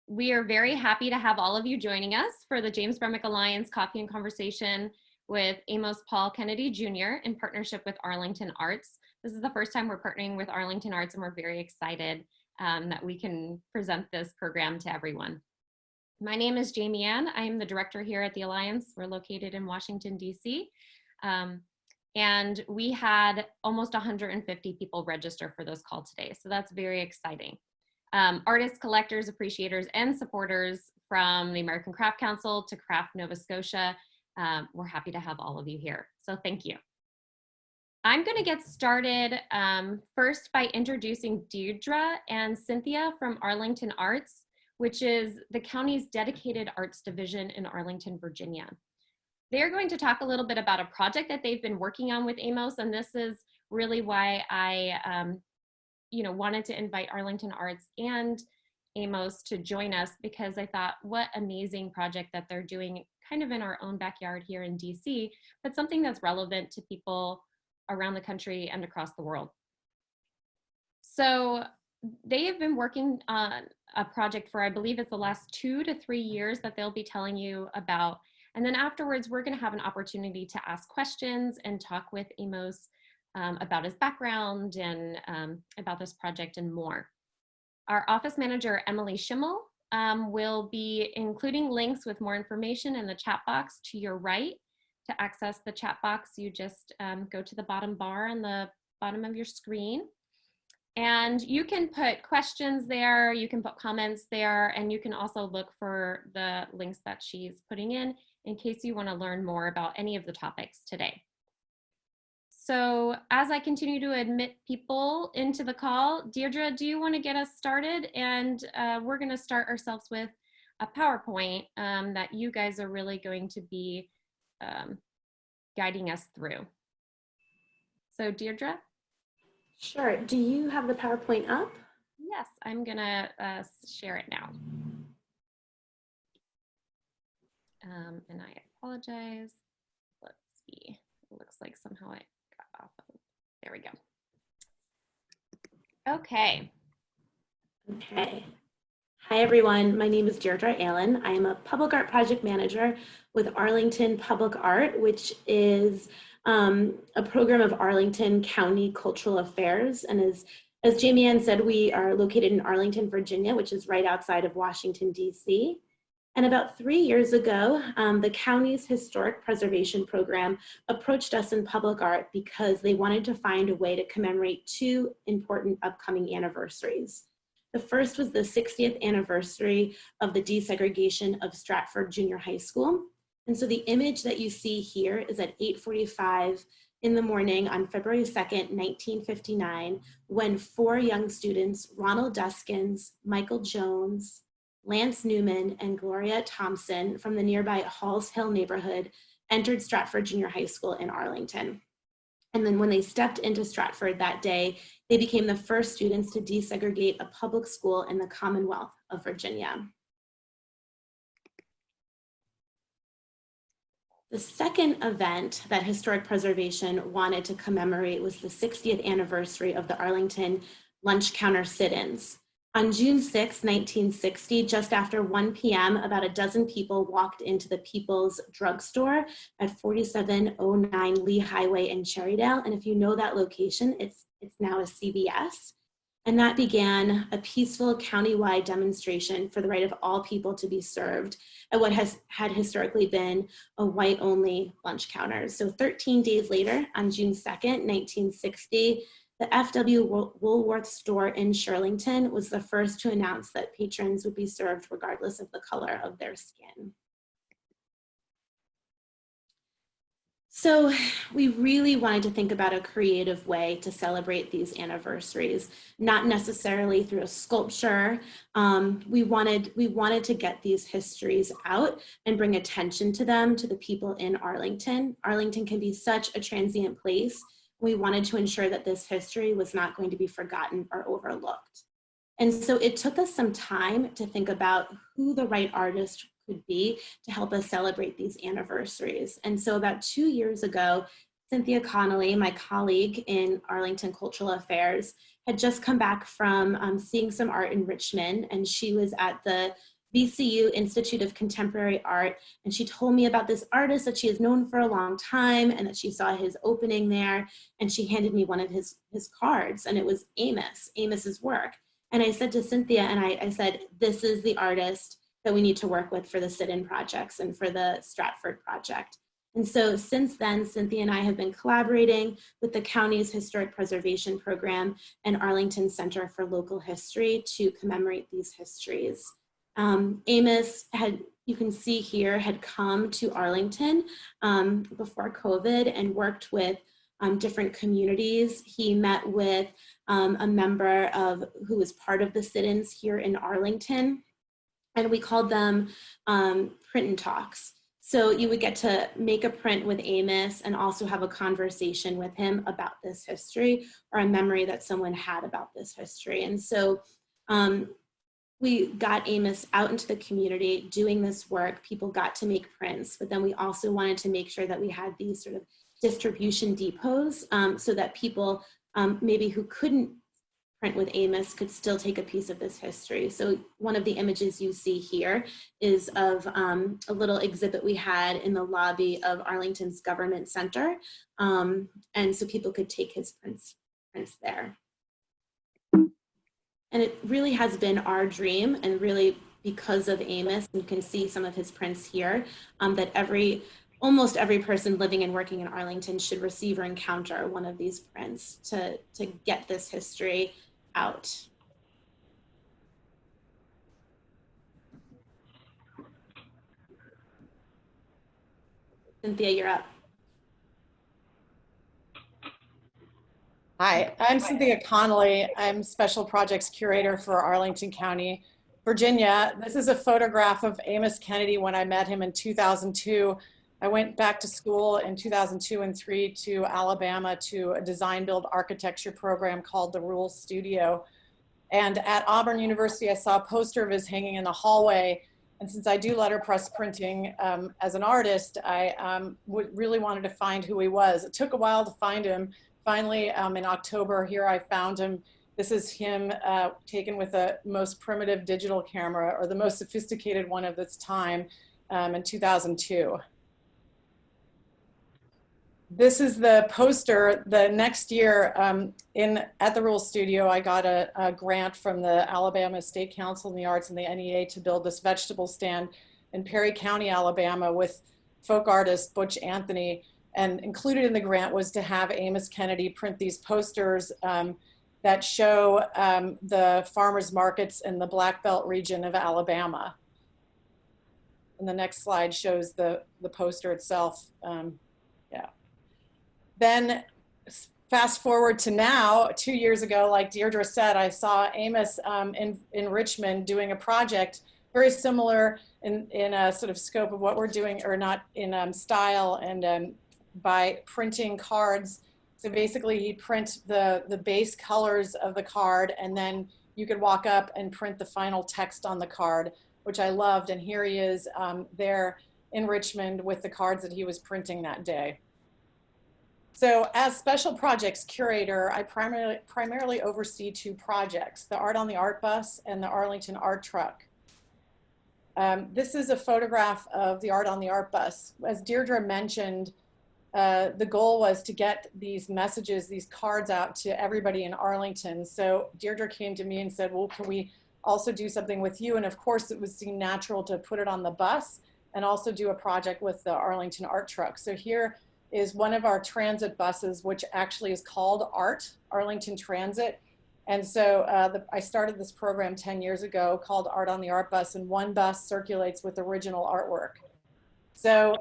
We are very happy to have all of you joining us for the James Bremick Alliance Coffee and Conversation with Amos Paul Kennedy Jr. in partnership with Arlington Arts. This is the first time we're partnering with Arlington Arts, and we're very excited that we can present this program to everyone. My name is Jamie Ann. I am the director here at the Alliance. We're located in Washington, D.C. And we had almost 150 people register for this call today, so that's very exciting. Artists, collectors, appreciators, and supporters from the American Craft Council to Craft Nova Scotia, we're happy to have all of you here, so thank you. I'm going to get started first by introducing Deirdre and Cynthia from Arlington Arts, which is the county's dedicated arts division in Arlington, Virginia. They're going to talk a little bit about a project that they've been working on with Amos, and this is really why I wanted to invite Arlington Arts and Amos to join us, because I thought what amazing project that they're doing kind of in our own backyard here in DC, but something that's relevant to people around the country and across the world. So they have been working on a project for, I believe it's the last 2 to 3 years that they'll be telling you about. And then afterwards, we're gonna have an opportunity to ask questions and talk with Amos about his background and about this project and more. Our office manager, Emily Schimmel, will be including links with more information in the chat box to your right. To access the chat box, you just go to the bottom bar on the bottom of your screen. And you can put questions there, you can put comments there, and you can also look for the links that she's putting in case you want to learn more about any of the topics today. So as I continue to admit people into the call, Deirdre, do you want to get us started? And we're going to start ourselves with a PowerPoint that you guys are really going to be guiding us through. So Deirdre? Sure. Do you have the PowerPoint up? Yes, I'm going to share it now. And I apologize. Let's see. It looks like somehow it got off of. There we go. Okay. Okay. Hi, everyone. My name is Deirdre Allen. I am a public art project manager with Arlington Public Art, which is a program of Arlington County Cultural Affairs. And as Jamie Ann said, we are located in Arlington, Virginia, which is right outside of Washington, D.C. And about 3 years ago, the county's historic preservation program approached us in public art because they wanted to find a way to commemorate 2 important upcoming anniversaries. The first was the 60th anniversary of the desegregation of Stratford Junior High School. And so the image that you see here is at 8:45 in the morning on February 2nd, 1959, when 4 young students, Ronald Deskins, Michael Jones, Lance Newman, and Gloria Thompson from the nearby Halls Hill neighborhood entered Stratford Junior High School in Arlington. And then when they stepped into Stratford that day, they became the first students to desegregate a public school in the Commonwealth of Virginia. The second event that historic preservation wanted to commemorate was the 60th anniversary of the Arlington lunch counter sit-ins. On June 6, 1960, just after 1 p.m., about a dozen people walked into the People's Drugstore at 4709 Lee Highway in Cherrydale. And if you know that location, it's now a CVS. And that began a peaceful countywide demonstration for the right of all people to be served at what had historically been a white-only lunch counter. So 13 days later, on June 2nd, 1960, the F.W. Woolworth store in Shirlington was the first to announce that patrons would be served regardless of the color of their skin. So we really wanted to think about a creative way to celebrate these anniversaries, not necessarily through a sculpture. We wanted to get these histories out and bring attention to them, to the people in Arlington. Arlington can be such a transient place. We wanted to ensure that this history was not going to be forgotten or overlooked. And so it took us some time to think about who the right artist could be to help us celebrate these anniversaries. And so about 2 years ago, Cynthia Connolly, my colleague in Arlington Cultural Affairs, had just come back from seeing some art in Richmond, and she was at the VCU Institute of Contemporary Art, and she told me about this artist that she has known for a long time and that she saw his opening there, and she handed me one of his cards, and it was Amos's work. And I said to Cynthia, and I said, this is the artist that we need to work with for the sit-in projects and for the Stratford project. And so since then, Cynthia and I have been collaborating with the county's Historic Preservation Program and Arlington Center for Local History to commemorate these histories. Amos had, you can see here, had come to Arlington before COVID and worked with different communities. He met with a member who was part of the sit-ins here in Arlington, and we called them print and talks. So you would get to make a print with Amos and also have a conversation with him about this history or a memory that someone had about this history. And so we got Amos out into the community doing this work. People got to make prints, but then we also wanted to make sure that we had these sort of distribution depots so that people maybe who couldn't print with Amos could still take a piece of this history. So one of the images you see here is of a little exhibit we had in the lobby of Arlington's Government Center. And so people could take his prints there. And it really has been our dream, and really because of Amos, you can see some of his prints here, that almost every person living and working in Arlington should receive or encounter one of these prints to get this history out. Cynthia, you're up. Hi, I'm Cynthia Connolly. I'm Special Projects Curator for Arlington County, Virginia. This is a photograph of Amos Kennedy when I met him in 2002. I went back to school in 2002 and 3 to Alabama to a design build architecture program called the Rural Studio. And at Auburn University, I saw a poster of his hanging in the hallway. And since I do letterpress printing as an artist, I really wanted to find who he was. It took a while to find him. Finally, in October, here I found him. This is him taken with the most primitive digital camera, or the most sophisticated one of its time, in 2002. This is the poster. The next year at the Rural Studio, I got a grant from the Alabama State Council on the Arts and the NEA to build this vegetable stand in Perry County, Alabama, with folk artist Butch Anthony. And included in the grant was to have Amos Kennedy print these posters that show the farmers markets in the Black Belt region of Alabama. And the next slide shows the poster itself. Yeah. Then fast forward to now, 2 years ago, like Deirdre said, I saw Amos in Richmond doing a project very similar in a sort of scope of what we're doing, or not in style, and by printing cards. So basically he'd print the base colors of the card, and then you could walk up and print the final text on the card, which I loved. And here he is there in Richmond with the cards that he was printing that day. So as Special Projects Curator, I primarily oversee 2 projects, the Art on the Art Bus and the Arlington Art Truck. This is a photograph of the Art on the Art Bus. As Deirdre mentioned, the goal was to get these messages, these cards out to everybody in Arlington. So Deirdre came to me and said, well, can we also do something with you? And of course it would seem natural to put it on the bus and also do a project with the Arlington Art Truck. So here is one of our transit buses, which actually is called Arlington Transit. And so I started this program 10 years ago called Art on the Art Bus, and one bus circulates with original artwork. So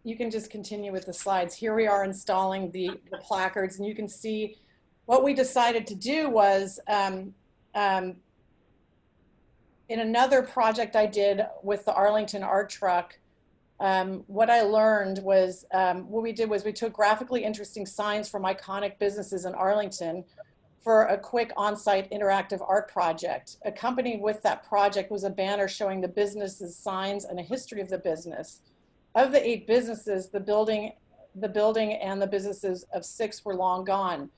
you can just continue with the slides. Here we are installing the placards, and you can see what we decided to do was, in another project I did with the Arlington Art Truck, what I learned was, what we did was we took graphically interesting signs from iconic businesses in Arlington for a quick on-site interactive art project. Accompanied with that project was a banner showing the business's signs and a history of the business. Of the 8 businesses, the building and the businesses of 6 were long gone.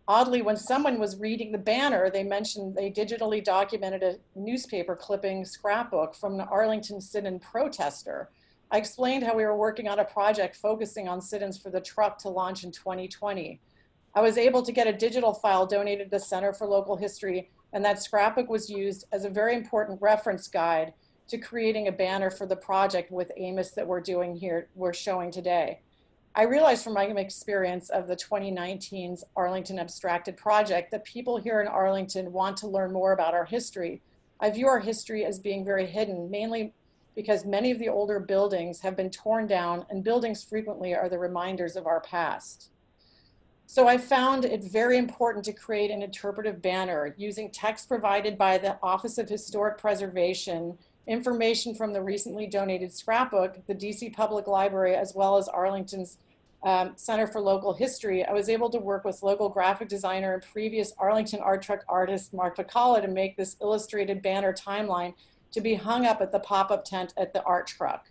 oddly, when someone was reading the banner, they mentioned they digitally documented a newspaper clipping scrapbook from an Arlington sit-in protester. I explained how we were working on a project focusing on sit-ins for the truck to launch in 2020. I was able to get a digital file donated to the Center for Local History, and that scrapbook was used as a very important reference guide to creating a banner for the project with Amos that we're showing today. I realized from my experience of the 2019's Arlington Abstracted Project that people here in Arlington want to learn more about our history. I view our history as being very hidden, mainly because many of the older buildings have been torn down, and buildings frequently are the reminders of our past. So I found it very important to create an interpretive banner using text provided by the Office of Historic Preservation, information from the recently donated scrapbook, the DC Public Library, as well as Arlington's Center for Local History. I was able to work with local graphic designer and previous Arlington Art Truck artist Mark Pacala to make this illustrated banner timeline to be hung up at the pop-up tent at the Art Truck.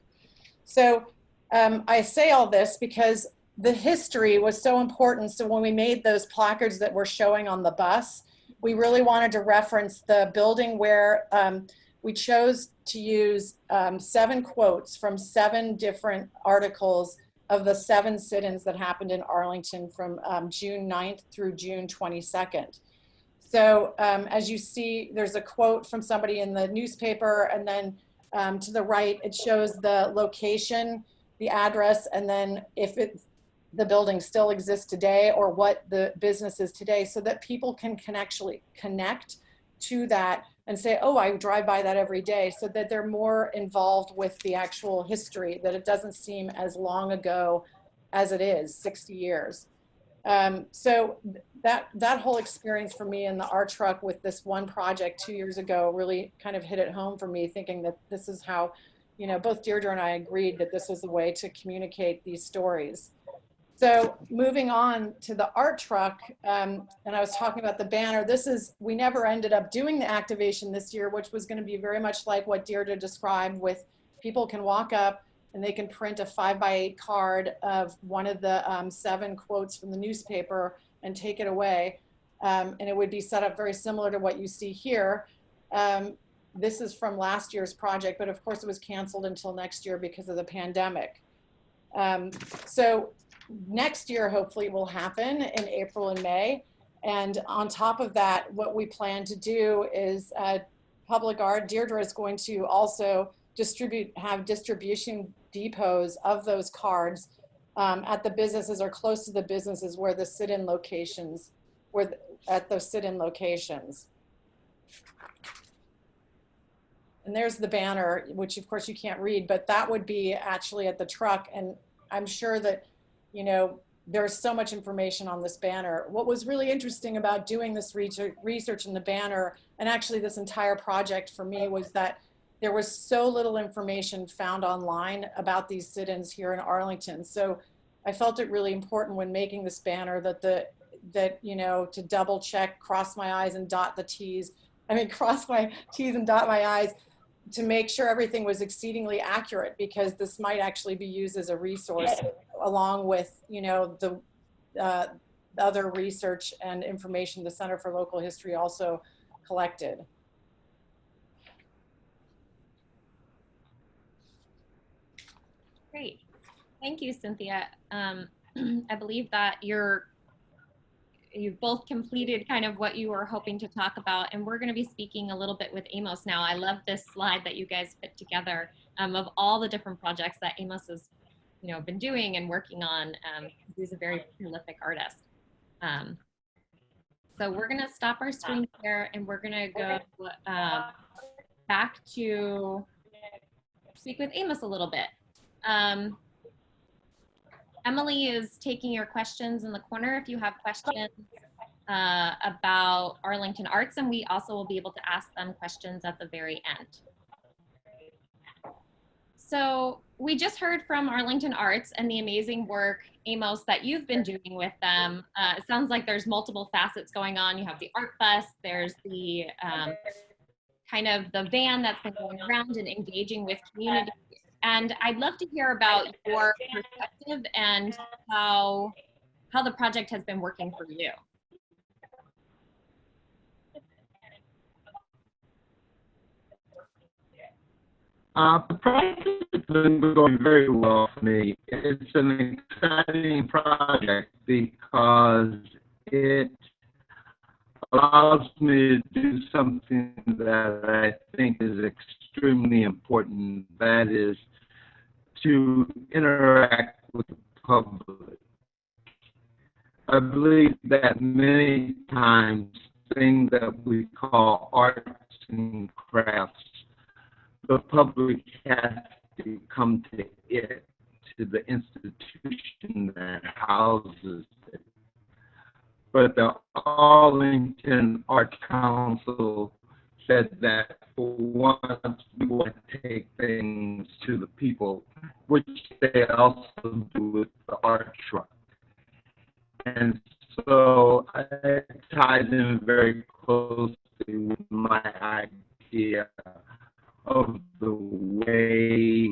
So I say all this because the history was so important. So when we made those placards that we're showing on the bus, we really wanted to reference the building where we chose to use 7 quotes from 7 different articles of the 7 sit-ins that happened in Arlington from June 9th through June 22nd. So as you see, there's a quote from somebody in the newspaper, and then to the right, it shows the location, the address, and then if the building still exists today or what the business is today, so that people can actually connect to that and say, oh, I drive by that every day, so that they're more involved with the actual history, that it doesn't seem as long ago as it is, 60 years. So that whole experience for me in the art truck with this one project 2 years ago really kind of hit it home for me, thinking that this is how, you know, both Deirdre and I agreed that this was the way to communicate these stories. So moving on to the art truck, and I was talking about the banner. We never ended up doing the activation this year, which was going to be very much like what Deirdre described, with people can walk up and they can print a 5x8 card of one of the 7 quotes from the newspaper and take it away. And it would be set up very similar to what you see here. This is from last year's project, but of course it was canceled until next year because of the pandemic. So next year, hopefully, will happen in April and May. And on top of that, what we plan to do is public art. Deirdre is going to also have distribution depots of those cards at the businesses or close to the businesses where the sit-in locations, at those sit-in locations. And there's the banner, which of course you can't read, but that would be actually at the truck. And I'm sure that, you know, there's so much information on this banner. What was really interesting about doing this research in the banner, and actually this entire project for me, was that there was so little information found online about these sit-ins here in Arlington. So I felt it really important when making this banner that you know, to double check, cross my I's and dot the T's. I mean, cross my T's and dot my I's, to make sure everything was exceedingly accurate, because this might actually be used as a resource along with, you know, the other research and information the Center for Local History also collected. Great. Thank you, Cynthia. I believe that you've both completed kind of what you were hoping to talk about, and we're going to be speaking a little bit with Amos now. I love this slide that you guys put together of all the different projects that Amos has, you know, been doing and working on. He's a very prolific artist. So we're going to stop our screen here, and we're going to go back to speak with Amos a little bit. Emily is taking your questions in the corner if you have questions about Arlington Arts, and we also will be able to ask them questions at the very end. So we just heard from Arlington Arts and the amazing work, Amos, that you've been doing with them. It sounds like there's multiple facets going on. You have the art bus, there's the kind of the van that's been going around and engaging with community. And I'd love to hear about your perspective and how the project has been working for you. The project has been going very well for me. It's an exciting project because it allows me to do something that I think is extremely important. That is to interact with the public. I believe that many times things that we call arts and crafts, the public has to come to it, to the institution that houses it. But the Arlington Arts Council said that for once we want to take things to the people, which they also do with the art truck. And so it ties in very closely with my idea of the way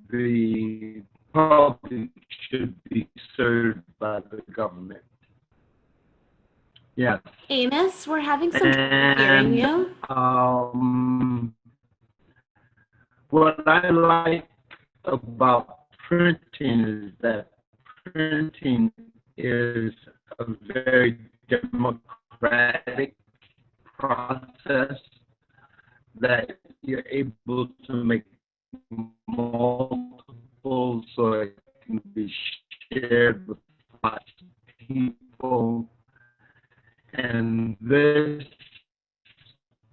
the public should be served by the government. Yes. Amos, we're having some trouble hearing you. What I like about printing is that printing is a very democratic process, that you're able to make multiples so it can be shared with lots of people. And this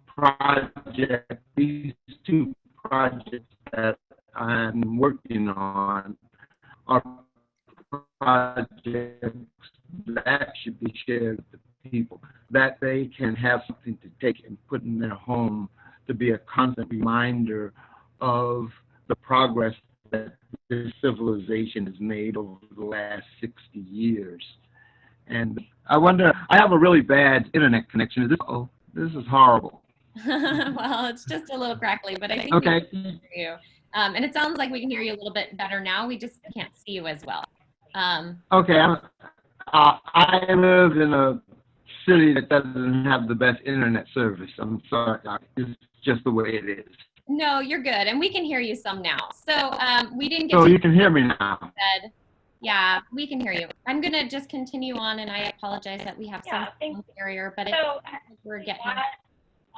project, these two projects that I'm working on are projects that should be shared with the people, that they can have something to take and put in their home to be a constant reminder of the progress that this civilization has made over the last 60 years. And I wonder, I have a really bad internet connection. This is horrible. Well, it's just a little crackly, but I think okay. We can hear you. And it sounds like we can hear you a little bit better now. We just can't see you as well. Okay, I live in a city that doesn't have the best internet service. I'm sorry, it's just the way it is. No, you're good, and we can hear you some now. So we didn't get. So you can hear me now. Said. Yeah, we can hear you. I'm gonna just continue on, and I apologize that we have some barrier, but we're getting.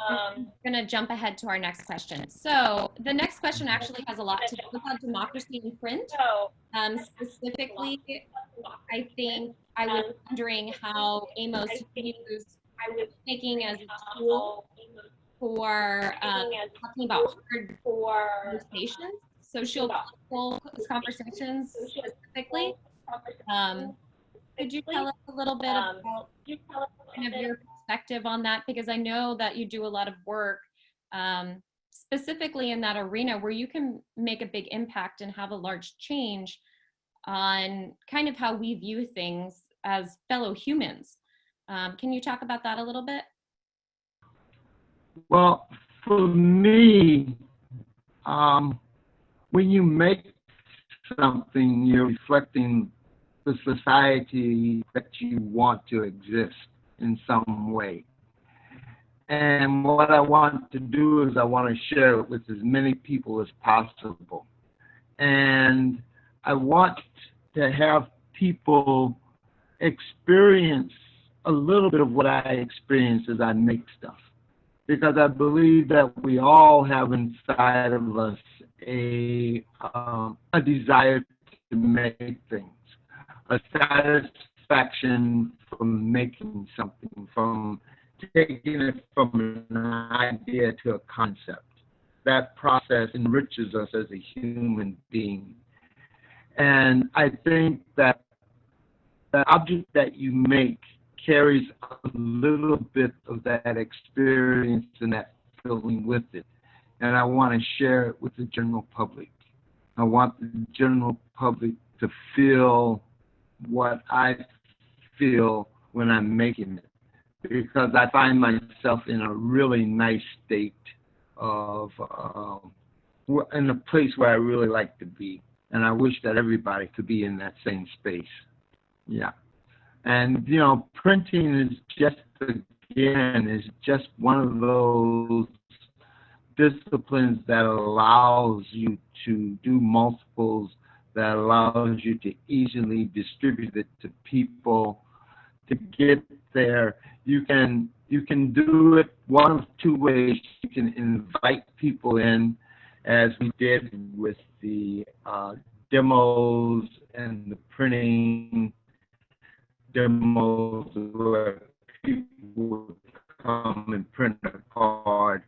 I'm gonna jump ahead to our next question. So the next question actually has a lot to do with democracy in print. Specifically, I think I was wondering how Amos used making as a tool for talking about hard conversations, social conversations specifically. Could you tell us a little bit about kind of your perspective on that? Because I know that you do a lot of work specifically in that arena where you can make a big impact and have a large change on kind of how we view things as fellow humans. Can you talk about that a little bit? Well, for me, when you make something, you're reflecting the society that you want to exist in some way. And what I want to do is I want to share it with as many people as possible. And I want to have people experience a little bit of what I experience as I make stuff. Because I believe that we all have inside of us a desire to make things, a satisfaction from making something, from taking it from an idea to a concept. That process enriches us as a human being. And I think that the object that you make carries a little bit of that experience and that feeling with it. And I want to share it with the general public. I want the general public to feel what I feel when I'm making it, because I find myself in a really nice state of, in a place where I really like to be. And I wish that everybody could be in that same space. Yeah. And, you know, printing is just, again, is just one of those disciplines that allows you to do multiples, that allows you to easily distribute it to people. To get there, you can do it one of two ways. You can invite people in, as we did with the demos and the printing demos, where people would come and print a card,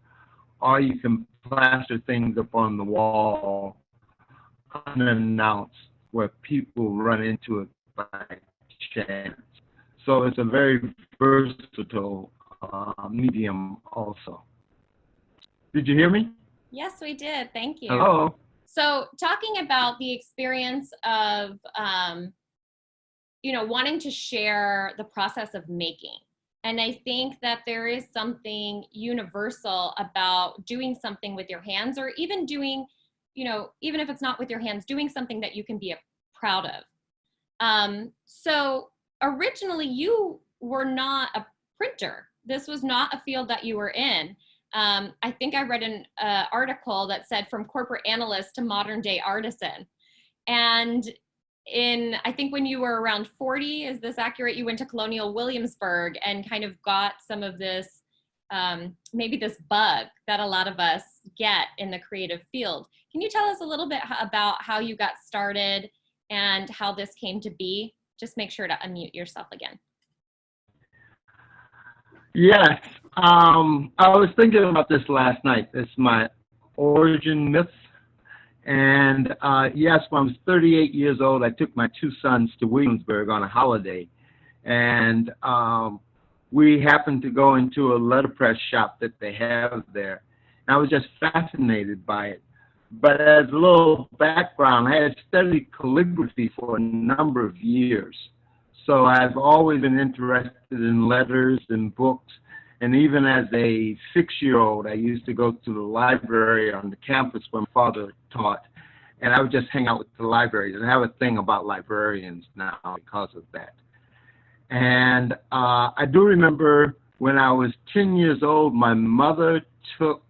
or you can plaster things up on the wall unannounced where people run into it by chance. So it's a very versatile medium also. Did you hear me? Yes, we did. Thank you. Hello. So talking about the experience of, wanting to share the process of making. And I think that there is something universal about doing something with your hands, or even doing, even if it's not with your hands, doing something that you can be proud of. So originally you were not a printer. This was not a field that you were in. I think I read an article that said from corporate analyst to modern day artisan. And I think when you were around 40, is this accurate? You went to Colonial Williamsburg and kind of got some of this, maybe this bug that a lot of us get in the creative field. Can you tell us a little bit about how you got started and how this came to be? Just make sure to unmute yourself again. Yes, I was thinking about this last night. It's my origin myth. And yes, when I was 38 years old, I took my two sons to Williamsburg on a holiday. And we happened to go into a letterpress shop that they have there. And I was just fascinated by it. But as a little background, I had studied calligraphy for a number of years. So I've always been interested in letters and books. And even as a 6-year-old, I used to go to the library on the campus where my father taught. And I would just hang out with the libraries. And I have a thing about librarians now because of that. And I do remember when I was 10 years old, my mother took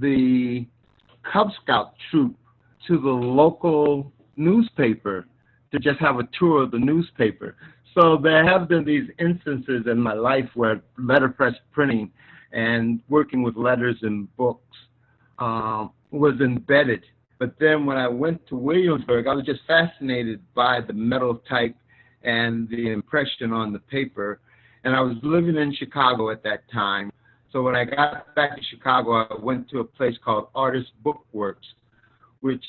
the Cub Scout troop to the local newspaper to just have a tour of the newspaper. So there have been these instances in my life where letterpress printing and working with letters and books was embedded. But then when I went to Williamsburg, I was just fascinated by the metal type and the impression on the paper. And I was living in Chicago at that time. So when I got back to Chicago, I went to a place called Artist Bookworks, which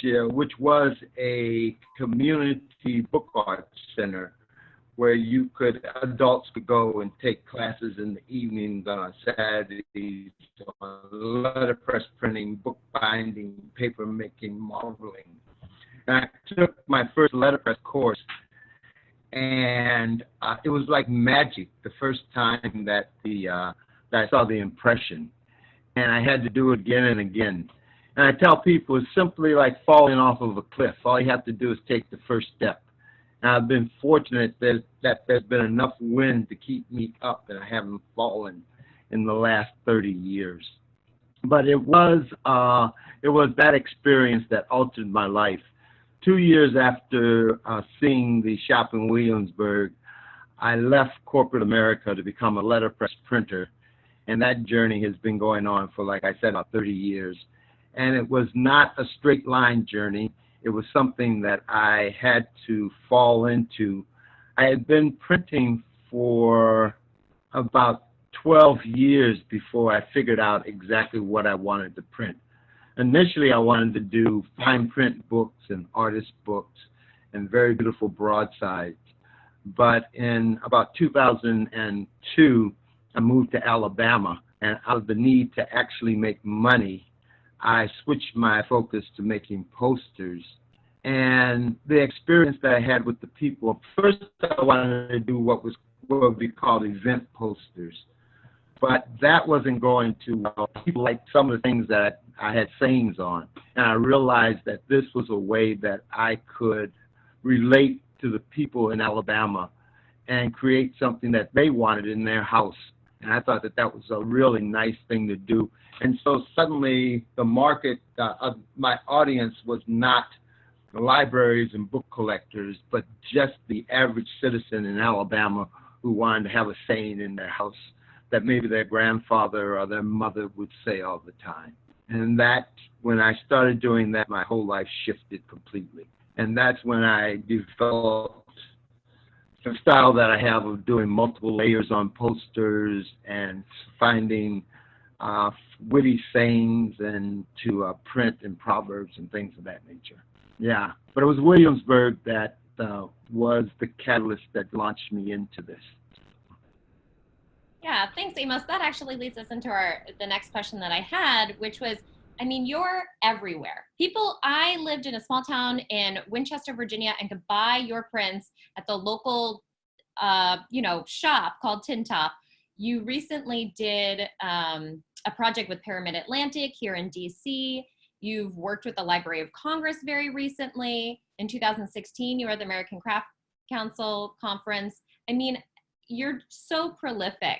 was a community book art center where adults could go and take classes in the evenings on Saturdays on letterpress printing, book binding, paper making, marbling. And I took my first letterpress course, and it was like magic the first time that I saw the impression. And I had to do it again and again. And I tell people it's simply like falling off of a cliff. All you have to do is take the first step. And I've been fortunate that there's been enough wind to keep me up and I haven't fallen in the last 30 years. But it was that experience that altered my life. 2 years after seeing the shop in Williamsburg, I left corporate America to become a letterpress printer. And that journey has been going on for, like I said, about 30 years. And it was not a straight line journey. It was something that I had to fall into. I had been printing for about 12 years before I figured out exactly what I wanted to print. Initially, I wanted to do fine print books and artist books and very beautiful broadsides. But in about 2002, I moved to Alabama, and out of the need to actually make money, I switched my focus to making posters. And the experience that I had with the people, first I wanted to do what would be called event posters. But that wasn't going too well. People liked some of the things that I had sayings on. And I realized that this was a way that I could relate to the people in Alabama and create something that they wanted in their house. And I thought that that was a really nice thing to do. And so suddenly the market of my audience was not the libraries and book collectors, but just the average citizen in Alabama who wanted to have a saying in their house that maybe their grandfather or their mother would say all the time. And that, when I started doing that, my whole life shifted completely. And that's when I developed the style that I have of doing multiple layers on posters and finding witty sayings and to print in proverbs and things of that nature. Yeah, but it was Williamsburg that was the catalyst that launched me into this. Yeah, thanks, Amos. That actually leads us into the next question that I had, which was, I mean, you're everywhere. I lived in a small town in Winchester, Virginia, and could buy your prints at the local, shop called Tin Top. You recently did a project with Pyramid Atlantic here in DC. You've worked with the Library of Congress very recently. In 2016, you were at the American Craft Council conference. I mean, you're so prolific.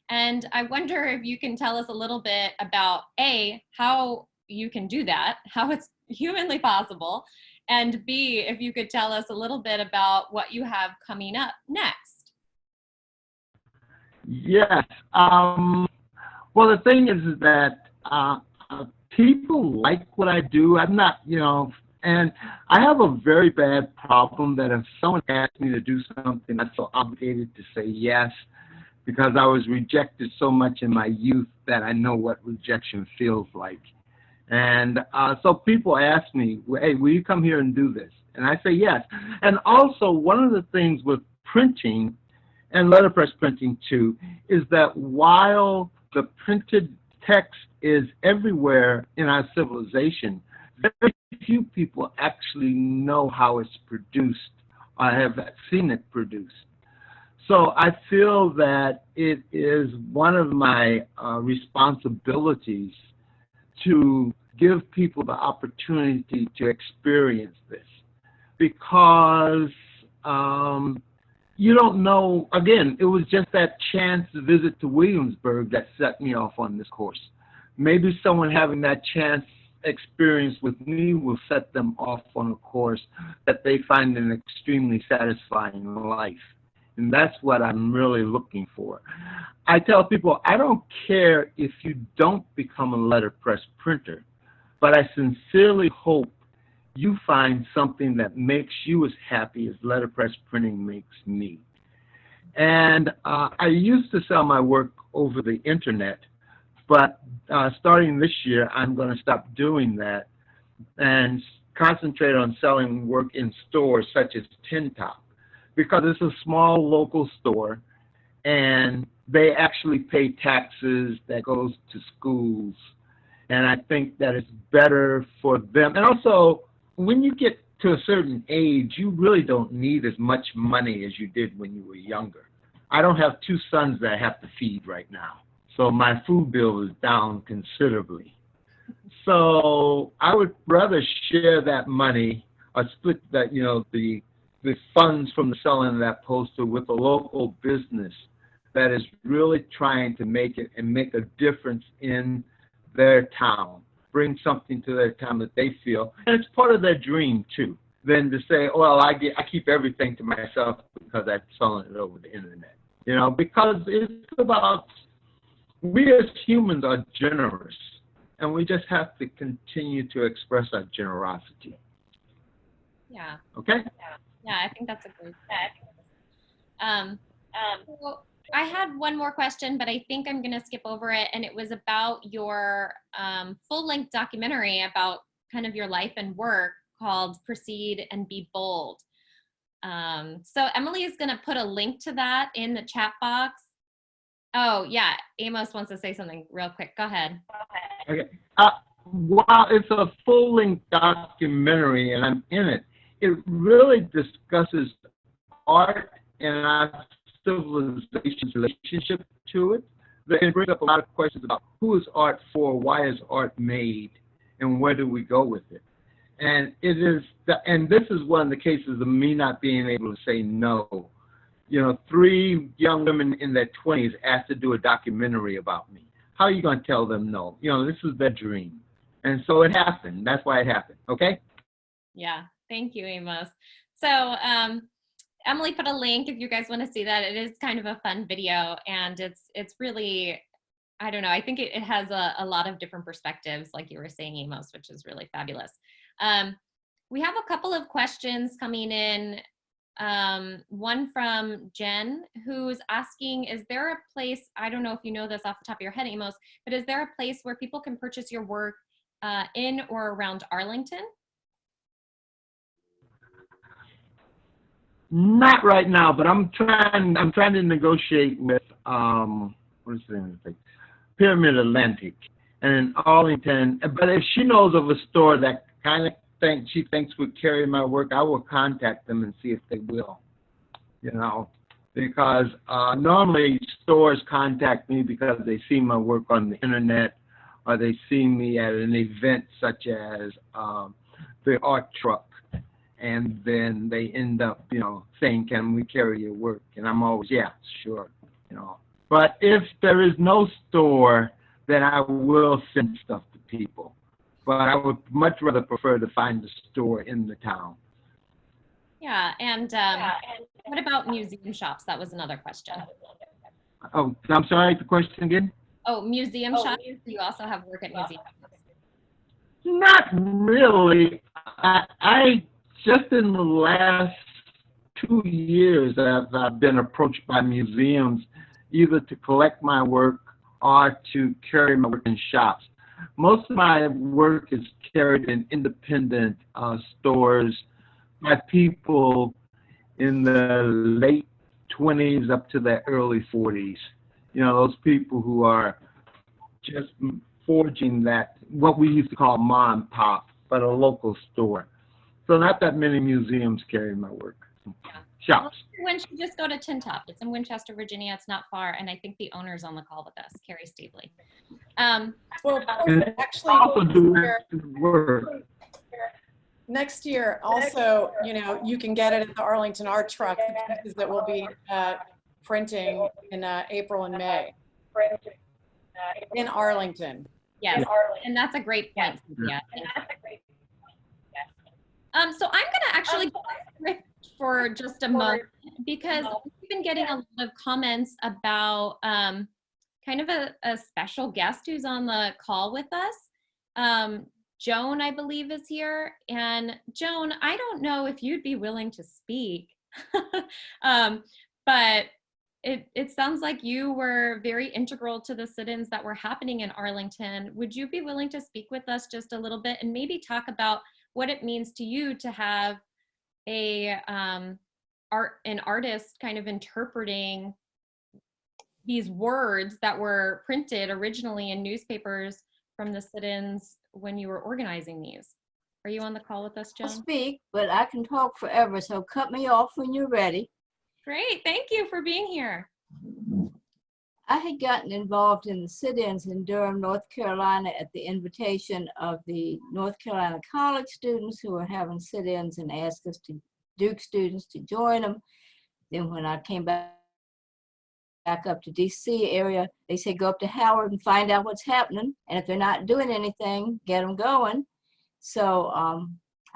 And I wonder if you can tell us a little bit about, A, how you can do that, how it's humanly possible, and B, if you could tell us a little bit about what you have coming up next. Yes. Well, the thing is that people like what I do. I'm not, and I have a very bad problem that if someone asks me to do something, I feel obligated to say yes, because I was rejected so much in my youth that I know what rejection feels like. And so people ask me, hey, will you come here and do this? And I say yes. And also, one of the things with printing, and letterpress printing too, is that while the printed text is everywhere in our civilization, very few people actually know how it's produced or have seen it produced. So I feel that it is one of my responsibilities to give people the opportunity to experience this, because you don't know, again, it was just that chance to visit to Williamsburg that set me off on this course. Maybe someone having that chance experience with me will set them off on a course that they find an extremely satisfying life. And that's what I'm really looking for. I tell people, I don't care if you don't become a letterpress printer, but I sincerely hope you find something that makes you as happy as letterpress printing makes me. And I used to sell my work over the internet, but starting this year, I'm going to stop doing that and concentrate on selling work in stores such as Tin Top, because it's a small local store and they actually pay taxes that goes to schools. And I think that it's better for them. And also, when you get to a certain age, you really don't need as much money as you did when you were younger. I don't have 2 sons that I have to feed right now, so my food bill is down considerably. So I would rather share that money or split that, the funds from the selling of that poster with a local business that is really trying to make it and make a difference in their town, bring something to their town that they feel, and it's part of their dream too, than to say, well, I keep everything to myself because I'm selling it over the internet. Because it's about, we as humans are generous, and we just have to continue to express our generosity. Yeah. Okay? Yeah, I think that's a great point. So I had one more question, but I think I'm going to skip over it. And it was about your full-length documentary about kind of your life and work called Proceed and Be Bold. So Emily is going to put a link to that in the chat box. Oh, yeah. Amos wants to say something real quick. Go ahead. Okay. While it's a full-length documentary and I'm in it, it really discusses art and our civilization's relationship to it. It brings up a lot of questions about who is art for, why is art made, and where do we go with it. And and this is one of the cases of me not being able to say no 3 young women in their 20s asked to do a documentary about me. How are you going to tell them no? This is their dream. And so it happened. That's why it happened. Okay? Yeah. Thank you, Amos. So Emily put a link if you guys want to see that. It is kind of a fun video, and it's really, I don't know, I think it has a lot of different perspectives, like you were saying, Amos, which is really fabulous. We have a couple of questions coming in. One from Jen, who's asking, is there a place, I don't know if you know this off the top of your head, Amos, but is there a place where people can purchase your work in or around Arlington? Not right now, but I'm trying to negotiate with what is the name of the thing? Pyramid Atlantic and in Arlington. But if she knows of a store that kind of she thinks would carry my work, I will contact them and see if they will. Because normally stores contact me because they see my work on the internet, or they see me at an event such as the art truck. And then they end up, saying, can we carry your work? And I'm always, yeah, sure, But if there is no store, then I will send stuff to people. But I would much rather prefer to find a store in the town. Yeah, and what about museum shops? That was another question. Oh, I'm sorry, the question again? Oh, museum shops? Do you also have work at museums? Not really. I just in the last 2 years, I've been approached by museums either to collect my work or to carry my work in shops. Most of my work is carried in independent stores by people in the late 20s up to their early 40s. Those people who are just forging that, what we used to call mom and pop, but a local store. So not that many museums carry my work. Yeah. Shops. When you just go to Tin Top, it's in Winchester, Virginia. It's not far, and I think the owner's on the call with us, Carrie Stavely. Well, actually, next year, also, you can get it at the Arlington Art Truck, the pieces that will be printing in April and May in Arlington. Yes, and that's a great point. Yeah. So I'm going to actually go for just a moment, because we've been getting a lot of comments about kind of a special guest who's on the call with us. Joan, I believe, is here. And Joan, I don't know if you'd be willing to speak, but it sounds like you were very integral to the sit-ins that were happening in Arlington. Would you be willing to speak with us just a little bit and maybe talk about what it means to you to have an artist kind of interpreting these words that were printed originally in newspapers from the sit-ins when you were organizing these? Are you on the call with us, Joan? I'll speak, but I can talk forever, so cut me off when you're ready. Great, thank you for being here. I had gotten involved in the sit-ins in Durham, North Carolina at the invitation of the North Carolina college students who were having sit-ins and asked us to Duke students to join them. Then when I came back up to DC area, they said go up to Howard and find out what's happening, and if they're not doing anything, get them going. So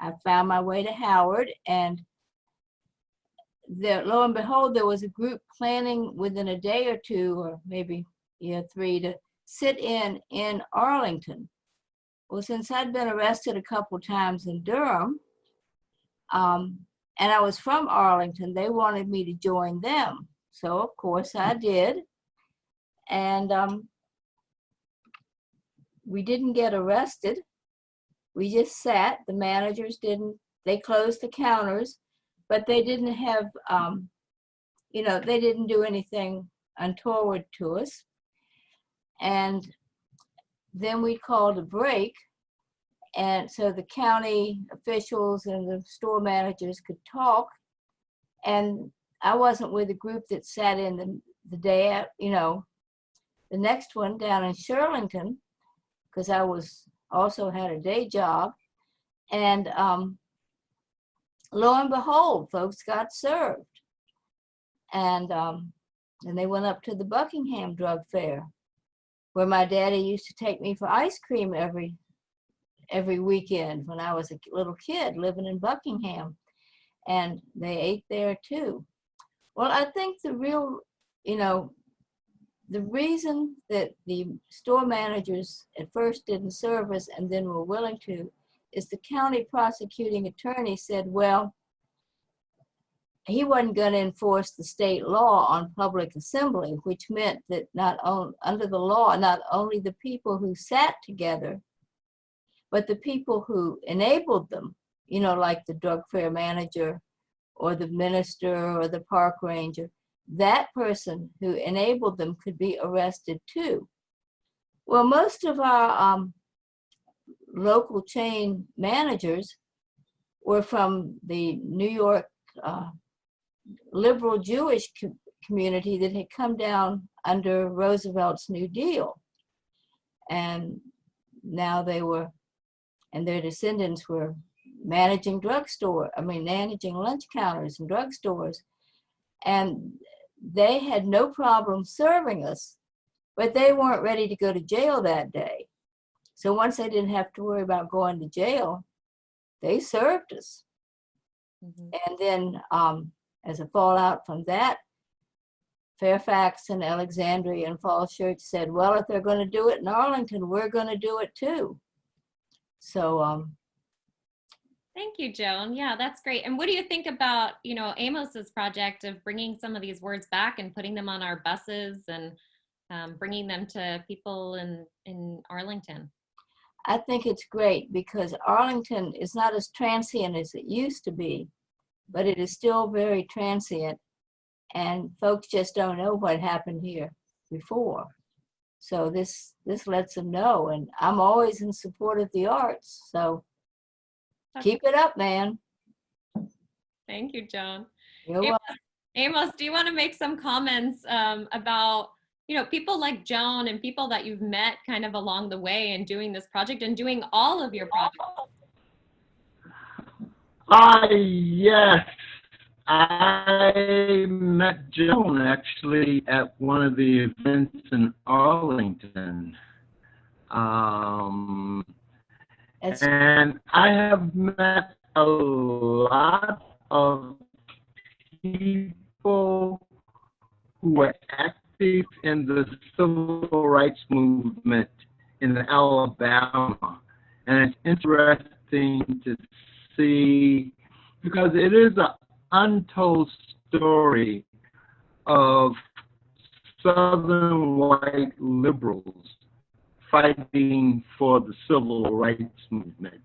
I found my way to Howard, and lo and behold, there was a group planning within a day or two, or maybe 3, to sit in Arlington. Well, since I'd been arrested a couple times in Durham, and I was from Arlington, they wanted me to join them. So of course I did. And we didn't get arrested. We just sat. The managers they closed the counters, but they didn't have, they didn't do anything untoward to us. And then we called a break. And so the county officials and the store managers could talk. And I wasn't with a group that sat in the day, the next one down in Shirlington, because I also had a day job. And lo and behold, folks got served. And they went up to the Buckingham Drug Fair, where my daddy used to take me for ice cream every weekend when I was a little kid living in Buckingham. And they ate there too. Well, I think the real, the reason that the store managers at first didn't serve us and then were willing to is the county prosecuting attorney said, well, he wasn't going to enforce the state law on public assembly, which meant that under the law, not only the people who sat together, but the people who enabled them, like the drug fair manager or the minister or the park ranger, that person who enabled them could be arrested too. Well, most of our local chain managers were from the New York liberal Jewish community that had come down under Roosevelt's New Deal. And now and their descendants were managing managing lunch counters and drugstores. And they had no problem serving us, but they weren't ready to go to jail that day. So once they didn't have to worry about going to jail, they served us. Mm-hmm. And then as a fallout from that, Fairfax and Alexandria and Falls Church said, well, if they're going to do it in Arlington, we're going to do it too. So thank you, Joan. Yeah, that's great. And what do you think about, Amos's project of bringing some of these words back and putting them on our buses and bringing them to people in Arlington? I think it's great because Arlington is not as transient as it used to be, but it is still very transient, and folks just don't know what happened here before. So this lets them know, and I'm always in support of the arts, so keep it up, man. Thank you, Joan. You're welcome. Amos, do you want to make some comments about, people like Joan and people that you've met kind of along the way in doing this project and doing all of your projects? Yes. I met Joan actually at one of the events in Arlington. And I have met a lot of people who were active in the civil rights movement in Alabama. And it's interesting to see, because it is an untold story of Southern white liberals fighting for the civil rights movement.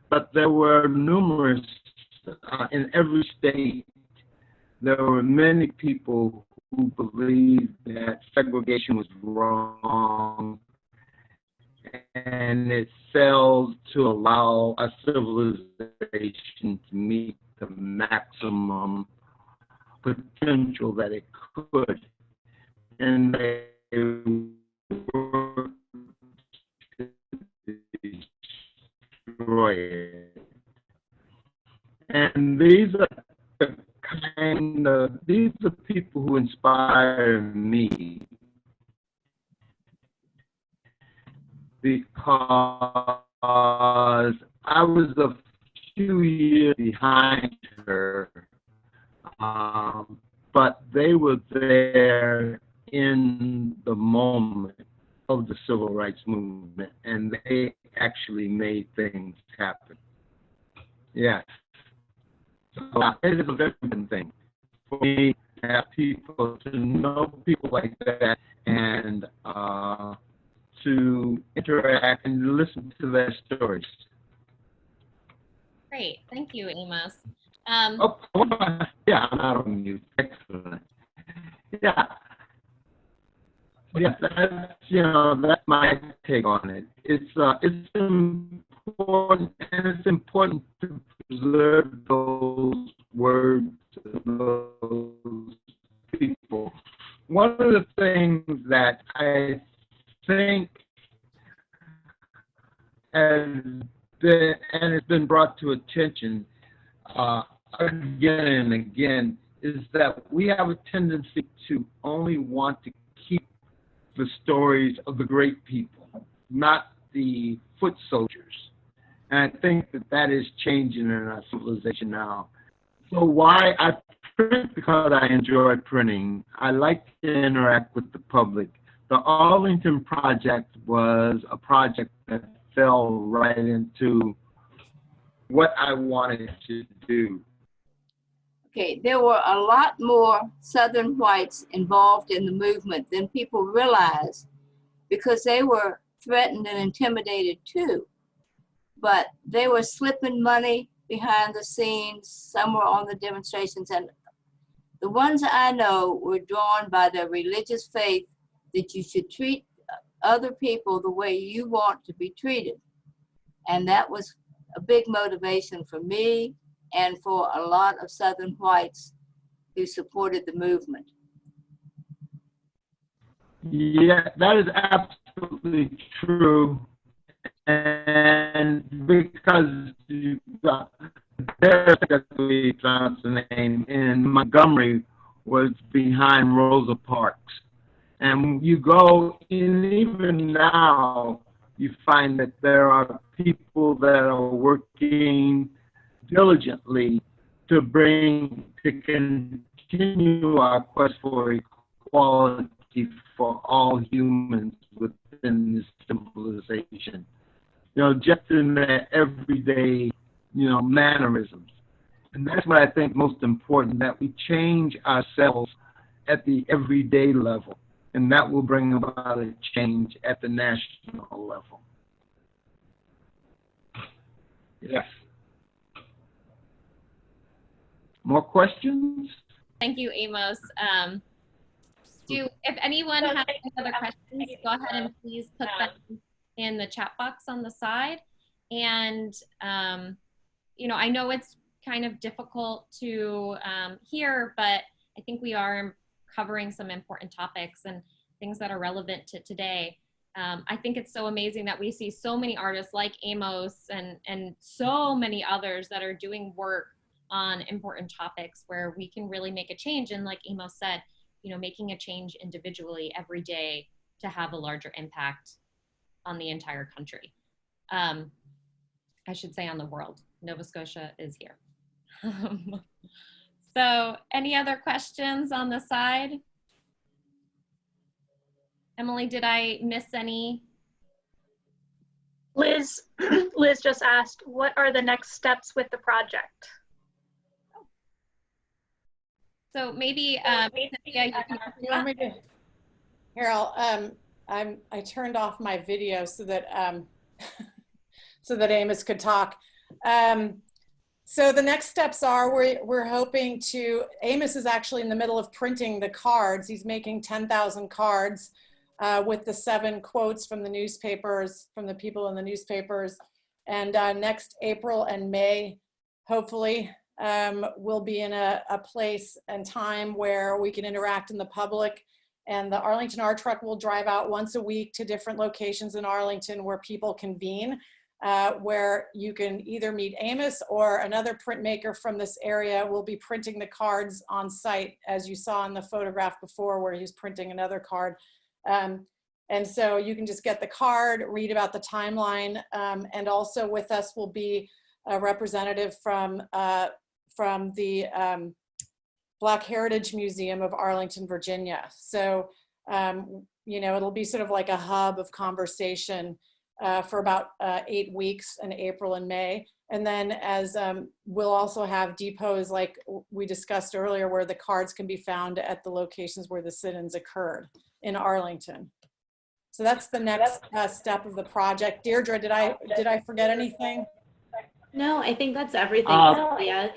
But there were numerous, in every state, there were many people who believed that segregation was wrong, and it failed to allow a civilization to meet the maximum potential that it could. And they were destroy it. And these are people who inspire me, because I was a few years behind her, but they were there in the moment of the civil rights movement, and they actually made things happen. Yes. So it is a very important thing for me to have people, to know people like that, and to interact and listen to their stories. Great, thank you, Amos. Yeah, I'm out on mute. Excellent. Yeah. Yes, that's my take on it. It's important, and it's important to preserve those words, those people. One of the things that I think has been, and it's been brought to attention again and again, is that we have a tendency to only want to keep the stories of the great people, not the foot soldiers. And I think that that is changing in our civilization now. So why I print? Because I enjoy printing. I like to interact with the public. The Arlington project was a project that fell right into what I wanted to do. Okay, there were a lot more Southern whites involved in the movement than people realize, because they were threatened and intimidated too. But they were slipping money behind the scenes. Some were on the demonstrations, and the ones I know were drawn by their religious faith that you should treat other people the way you want to be treated. And that was a big motivation for me and for a lot of Southern whites who supported the movement. Yeah, that is absolutely true. And because there's the name in Montgomery was behind Rosa Parks. And you go in, even now, you find that there are people that are working diligently to continue our quest for equality for all humans within this civilization. You know, just in their everyday, you know, mannerisms. And that's what I think most important, that we change ourselves at the everyday level. And that will bring about a change at the national level. Yes. More questions? Thank you, Amos. If anyone has any other questions, go ahead and please put them in the chat box on the side. And, you know, I know it's kind of difficult to hear, but I think we are covering some important topics and things that are relevant to today. I think it's so amazing that we see so many artists like Amos and so many others that are doing work on important topics where we can really make a change. And like Amos said, you know, making a change individually every day to have a larger impact on the entire country. I should say on the world. Nova Scotia is here. So any other questions on the side? Emily, did I miss any? Liz just asked, what are the next steps with the project? So maybe, Cynthia, you can answer You want me to? Here, I turned off my video so that so that Amos could talk. So the next steps are we're hoping to. Amos is actually in the middle of printing the cards. He's making 10,000 cards with the 7 quotes from the newspapers, from the people in the newspapers. And next April and May, hopefully, we'll be in a place and time where we can interact in the public. And the Arlington Art Truck will drive out once a week to different locations in Arlington where people convene, where you can either meet Amos or another printmaker from this area will be printing the cards on site, as you saw in the photograph before where he's printing another card. And so you can just get the card, read about the timeline, and also with us will be a representative from the Black Heritage Museum of Arlington, Virginia. So, you know, it'll be sort of like a hub of conversation for about 8 weeks in April and May. And then as we'll also have depots like we discussed earlier where the cards can be found at the locations where the sit-ins occurred in Arlington. So that's the next step of the project. Deirdre, did I forget anything? No, I think that's everything. Yeah.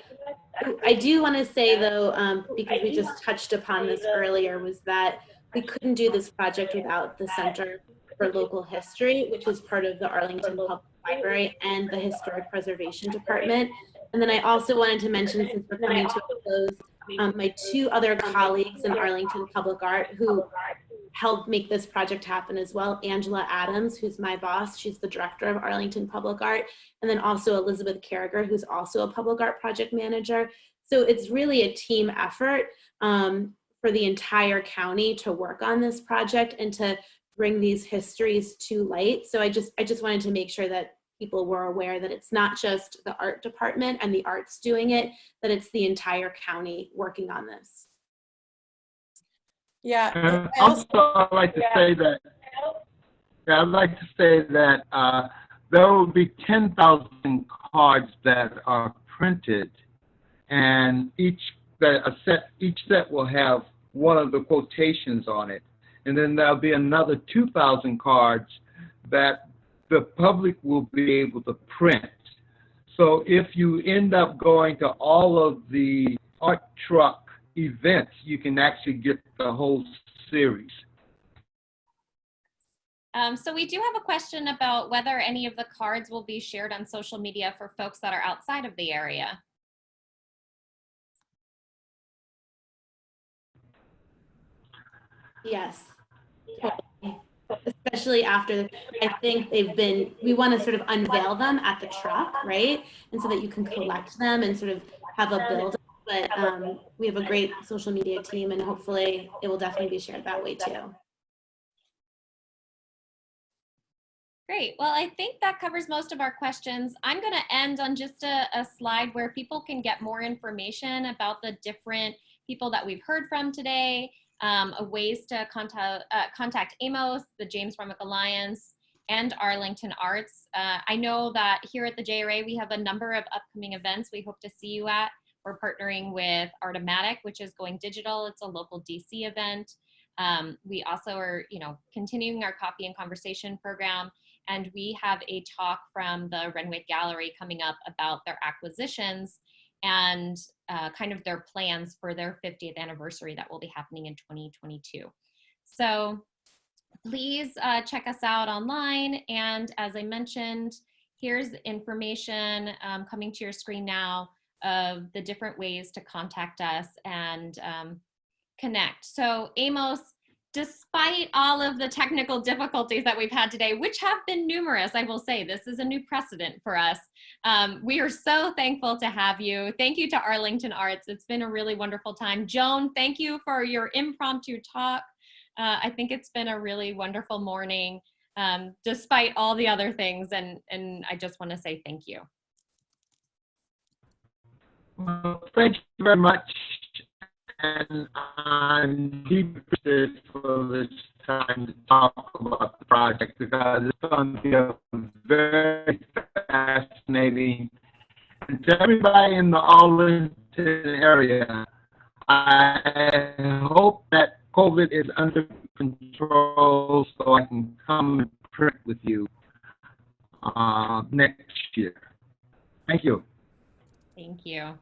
I do want to say though, because we just touched upon this earlier, was that we couldn't do this project without the Center for Local History, which is part of the Arlington Public Library and the Historic Preservation Department. And then I also wanted to mention, since we're coming to a close, my 2 other colleagues in Arlington Public Art who helped make this project happen as well. Angela Adams, who's my boss, she's the director of Arlington Public Art, and then also Elizabeth Carragher, who's also a public art project manager. So it's really a team effort for the entire county to work on this project and to bring these histories to light. So I just wanted to make sure that people were aware that it's not just the art department and the arts doing it, that it's the entire county working on this. Yeah. Also, I'd like to say that. Yeah, I'd like to say that there will be 10,000 cards that are printed, and each set will have one of the quotations on it, and then there'll be another 2,000 cards that the public will be able to print. So if you end up going to all of the art truck events, you can actually get the whole series. So we do have a question about whether any of the cards will be shared on social media for folks that are outside of the area. Yes, totally. Especially after, I think we want to sort of unveil them at the truck, right? And so that you can collect them and sort of have a build. But we have a great social media team, and hopefully it will definitely be shared that way too. Great. Well, I think that covers most of our questions. I'm going to end on just a slide where people can get more information about the different people that we've heard from today, ways to contact Amos, the James Renwick Alliance, and Arlington Arts. I know that here at the JRA, we have a number of upcoming events we hope to see you at. We're partnering with Artomatic, which is going digital. It's a local DC event. We also are, continuing our Coffee and Conversation program. And we have a talk from the Renwick Gallery coming up about their acquisitions and kind of their plans for their 50th anniversary that will be happening in 2022. So please check us out online. And as I mentioned, here's information coming to your screen now of the different ways to contact us and connect. So Amos, despite all of the technical difficulties that we've had today, which have been numerous, I will say, this is a new precedent for us. We are so thankful to have you. Thank you to Arlington Arts. It's been a really wonderful time. Joan, thank you for your impromptu talk. I think it's been a really wonderful morning, despite all the other things, and I just want to say thank you. Well, thank you very much. And I'm deeply appreciative for this time to talk about the project because it's going to be a very fascinating. And to everybody in the Arlington area, I hope that COVID is under control so I can come and print with you next year. Thank you. Thank you.